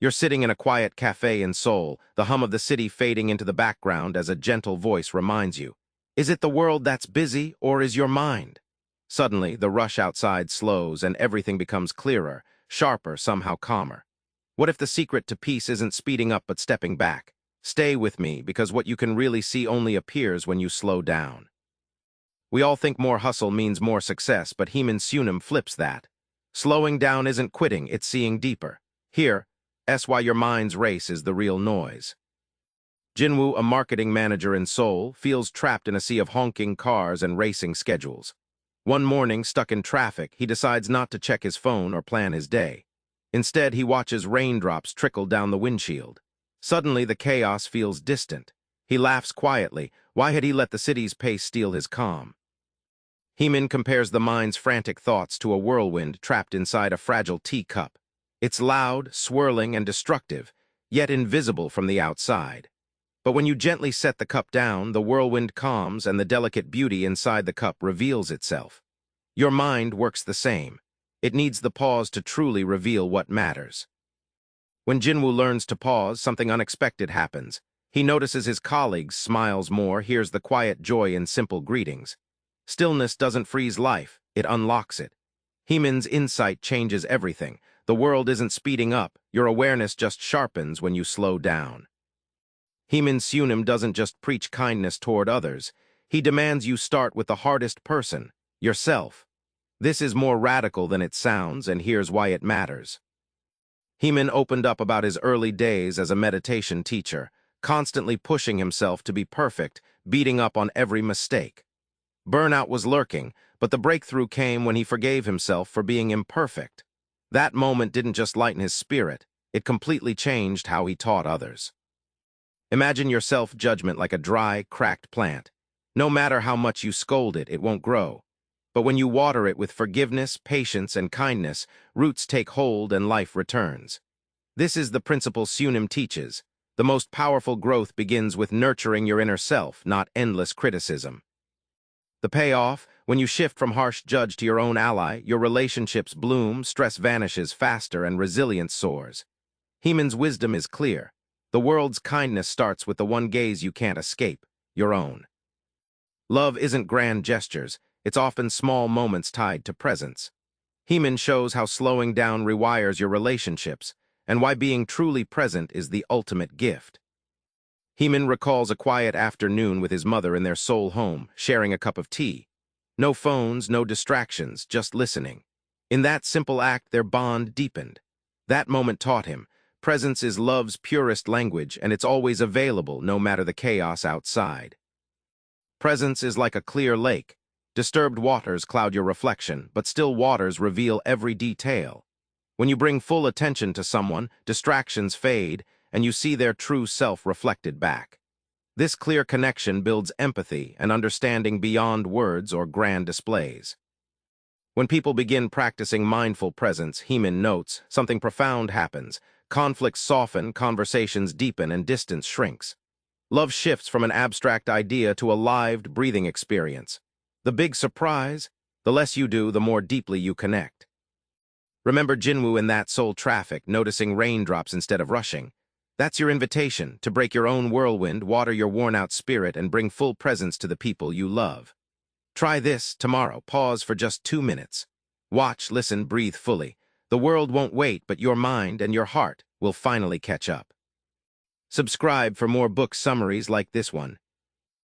You're sitting in a quiet cafe in Seoul, the hum of the city fading into the background as a gentle voice reminds you. Is it the world that's busy, or is your mind? Suddenly, the rush outside slows and everything becomes clearer, sharper, somehow calmer. What if the secret to peace isn't speeding up but stepping back? Stay with me, because what you can really see only appears when you slow down. We all think more hustle means more success, but Haemin Sunim flips that. Slowing down isn't quitting, it's seeing deeper. Here, why your mind's race is the real noise. Jinwoo, a marketing manager in Seoul, feels trapped in a sea of honking cars and racing schedules. One morning, stuck in traffic, he decides not to check his phone or plan his day. Instead, he watches raindrops trickle down the windshield. Suddenly, the chaos feels distant. He laughs quietly. Why had he let the city's pace steal his calm? Haemin compares the mind's frantic thoughts to a whirlwind trapped inside a fragile teacup. It's loud, swirling, and destructive, yet invisible from the outside. But when you gently set the cup down, the whirlwind calms and the delicate beauty inside the cup reveals itself. Your mind works the same. It needs the pause to truly reveal what matters. When Jinwoo learns to pause, something unexpected happens. He notices his colleagues, smiles more, hears the quiet joy in simple greetings. Stillness doesn't freeze life, it unlocks it. Haemin's insight changes everything. The world isn't speeding up, your awareness just sharpens when you slow down. Haemin Sunim doesn't just preach kindness toward others. He demands you start with the hardest person, yourself. This is more radical than it sounds, and here's why it matters. Haemin opened up about his early days as a meditation teacher, constantly pushing himself to be perfect, beating up on every mistake. Burnout was lurking, but the breakthrough came when he forgave himself for being imperfect. That moment didn't just lighten his spirit, it completely changed how he taught others. Imagine your self-judgment like a dry, cracked plant. No matter how much you scold it, it won't grow. But when you water it with forgiveness, patience, and kindness, roots take hold and life returns. This is the principle Sunim teaches. The most powerful growth begins with nurturing your inner self, not endless criticism. The payoff, when you shift from harsh judge to your own ally, your relationships bloom, stress vanishes faster, and resilience soars. Haemin's wisdom is clear. The world's kindness starts with the one gaze you can't escape, your own. Love isn't grand gestures, it's often small moments tied to presence. Haemin shows how slowing down rewires your relationships, and why being truly present is the ultimate gift. Haemin recalls a quiet afternoon with his mother in their Seoul home, sharing a cup of tea. No phones, no distractions, just listening. In that simple act, their bond deepened. That moment taught him, presence is love's purest language, and it's always available, no matter the chaos outside. Presence is like a clear lake. Disturbed waters cloud your reflection, but still waters reveal every detail. When you bring full attention to someone, distractions fade, and you see their true self reflected back. This clear connection builds empathy and understanding beyond words or grand displays. When people begin practicing mindful presence, Haemin notes, something profound happens. Conflicts soften, conversations deepen, and distance shrinks. Love shifts from an abstract idea to a lived, breathing experience. The big surprise? The less you do, the more deeply you connect. Remember Jinwoo in that Seoul traffic, noticing raindrops instead of rushing. That's your invitation to break your own whirlwind, water your worn-out spirit, and bring full presence to the people you love. Try this tomorrow. Pause for just 2 minutes. Watch, listen, breathe fully. The world won't wait, but your mind and your heart will finally catch up. Subscribe for more book summaries like this one.